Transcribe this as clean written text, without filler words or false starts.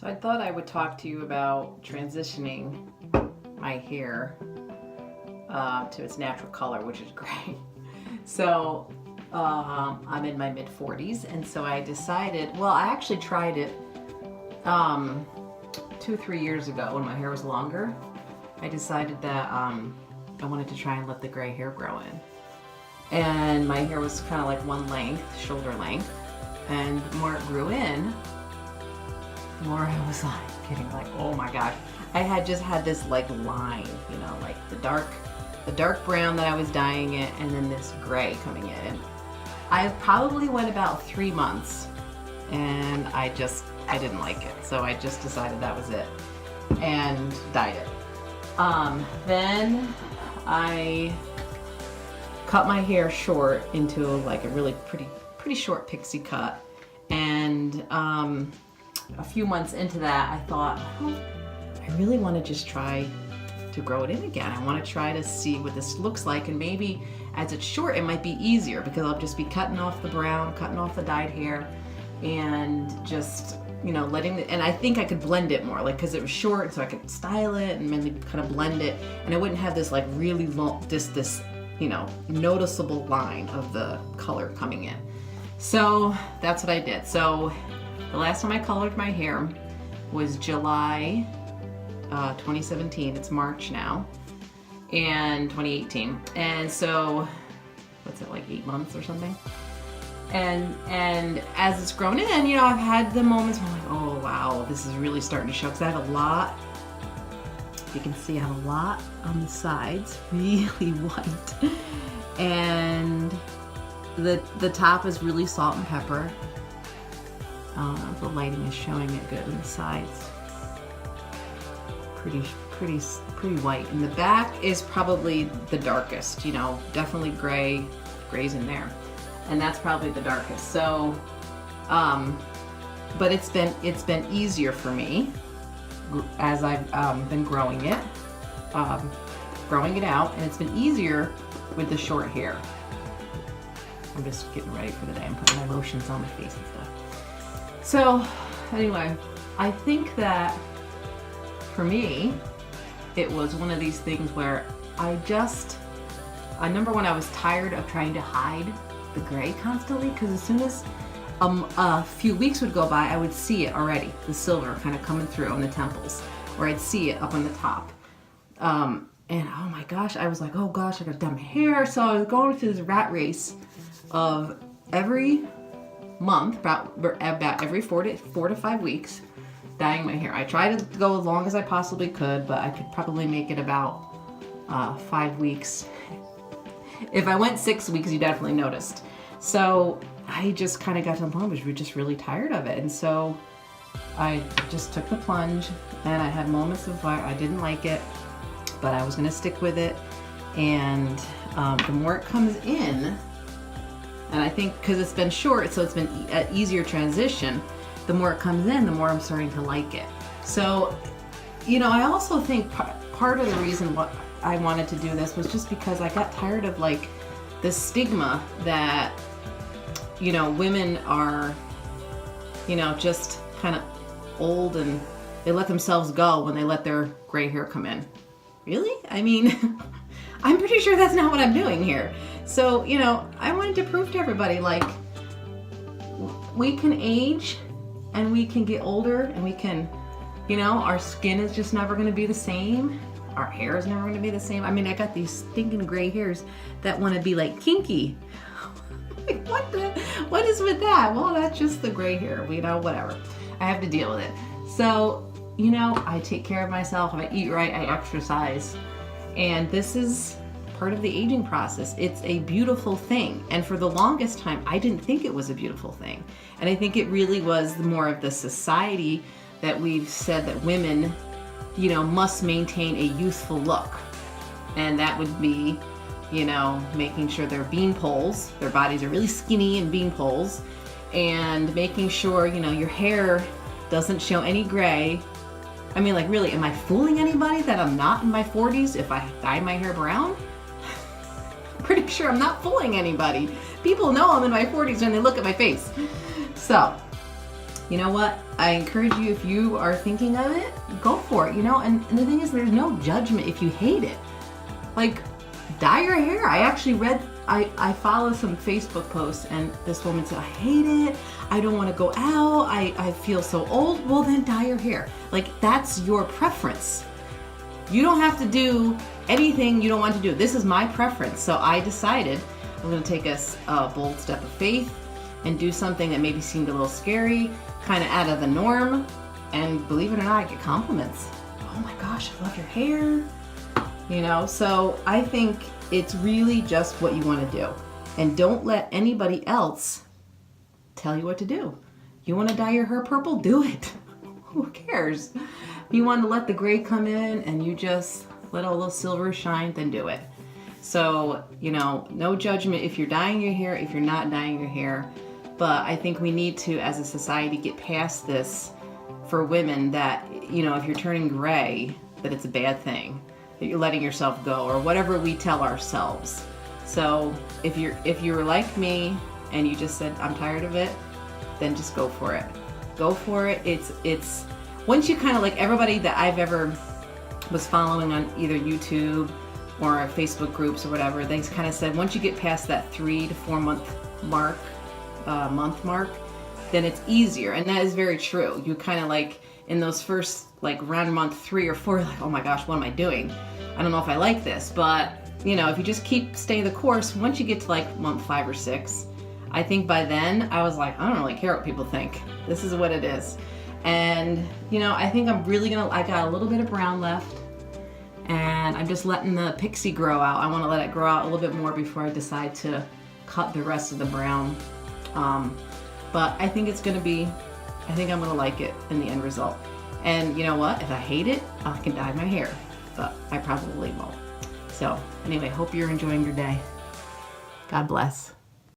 So I thought I would talk to you about transitioning my hair to its natural color, which is gray. So I'm in my mid-40s, and so I decided, well, I actually tried it 2 or 3 years ago when my hair was longer. I decided that I wanted to try and let the gray hair grow in. And my hair was kind of like one length, shoulder length, and the more it grew in, the more I was like getting like, oh my gosh. I had just had this like line, you know, like the dark brown that I was dyeing it, and then this gray coming in. I probably went about 3 months, and I didn't like it. So I just decided that was it and dyed it. Then I cut my hair short into like a really pretty short pixie cut, and a few months into that I thought, oh, I really want to just try to grow it in again. I want to try to see what this looks like, and maybe as it's short it might be easier because I'll just be cutting off the brown, cutting off the dyed hair, and just, you know, and I think I could blend it more, like, because it was short, so I could style it and maybe kind of blend it, and I wouldn't have this like really long, this you know, noticeable line of the color coming in. So that's what I did. So the last time I colored my hair was July 2017. It's March now, and 2018. And so, what's it, like 8 months or something? And as it's grown in, you know, I've had the moments where I'm like, oh wow, this is really starting to show, because I have a lot. You can see I have a lot on the sides, really white, and the top is really salt and pepper. The lighting is showing it good on the sides. Pretty white. And the back is probably the darkest. You know, definitely gray's in there, and that's probably the darkest. So, but it's been easier for me as I've been growing it out, and it's been easier with the short hair. I'm just getting ready for the day. I'm putting my lotions on my face and stuff. So anyway, I think that for me, it was one of these things where number one, I was tired of trying to hide the gray constantly, because as soon as a few weeks would go by, I would see it already, the silver kind of coming through on the temples, or I'd see it up on the top. And oh my gosh, I was like, oh gosh, I got dumb hair. So I was going through this rat race of every month, about every 4 to 5 weeks, dyeing my hair. I tried to go as long as I possibly could, but I could probably make it about 5 weeks. If I went 6 weeks, you definitely noticed. So I just kind of got to the point where we were just really tired of it. And so I just took the plunge, and I had moments of where I didn't like it, but I was going to stick with it. And the more it comes in, and I think because it's been short, so it's been an easier transition, the more it comes in, the more I'm starting to like it. So, you know, I also think part of the reason what I wanted to do this was just because I got tired of like the stigma that, you know, women are, you know, just kind of old and they let themselves go when they let their gray hair come in. Really? I mean, I'm pretty sure that's not what I'm doing here. So, you know, I wanted to prove to everybody, like, we can age and we can get older, and we can, you know, our skin is just never going to be the same. Our hair is never going to be the same. I mean, I got these stinking gray hairs that want to be like kinky. Like, what is with that? Well, that's just the gray hair, you know, whatever. I have to deal with it. So, you know, I take care of myself. I eat right, I exercise. And this is part of the aging process. It's a beautiful thing. And for the longest time, I didn't think it was a beautiful thing. And I think it really was more of the society that we've said that women, you know, must maintain a youthful look. And that would be, you know, making sure they're bean poles, their bodies are really skinny and bean poles, and making sure, you know, your hair doesn't show any gray. I mean, like, really, am I fooling anybody that I'm not in my 40s if I dye my hair brown? I'm pretty sure I'm not fooling anybody. People know I'm in my 40s when they look at my face. So, you know what? I encourage you, if you are thinking of it, go for it, you know? And the thing is, there's no judgment if you hate it. Like, dye your hair. I actually read, I follow some Facebook posts, and this woman said, I hate it. I don't want to go out. I feel so old. Well, then dye your hair. Like, that's your preference. You don't have to do anything you don't want to do. This is my preference. So I decided I'm going to take a bold step of faith and do something that maybe seemed a little scary, kind of out of the norm. And believe it or not, I get compliments. Oh my gosh, I love your hair. You know, so I think it's really just what you want to do. And don't let anybody else tell you what to do. You want to dye your hair purple? Do it. Who cares? If you want to let the gray come in and you just let a little silver shine, then do it. So, you know, no judgment if you're dyeing your hair, if you're not dyeing your hair. But I think we need to, as a society, get past this for women that, you know, if you're turning gray, that it's a bad thing, that you're letting yourself go, or whatever we tell ourselves. So if you're like me and you just said, I'm tired of it, then just go for it. Go for it. It's once you kind of, like, everybody that I've ever was following on either YouTube or Facebook groups or whatever, they kind of said once you get past that 3 to 4 month mark, then it's easier. And that is very true. You kind of, like, in those first, like, around month 3 or 4, you're like, oh my gosh, what am I doing? I don't know if I like this. But, you know, if you just keep staying the course, once you get to like month 5 or 6, I think by then I was like, I don't really care what people think. This is what it is. And, you know, I think I'm really I got a little bit of brown left, and I'm just letting the pixie grow out. I want to let it grow out a little bit more before I decide to cut the rest of the brown. But I think I'm going to like it in the end result. And you know what? If I hate it, I can dye my hair, but I probably won't. So anyway, hope you're enjoying your day. God bless.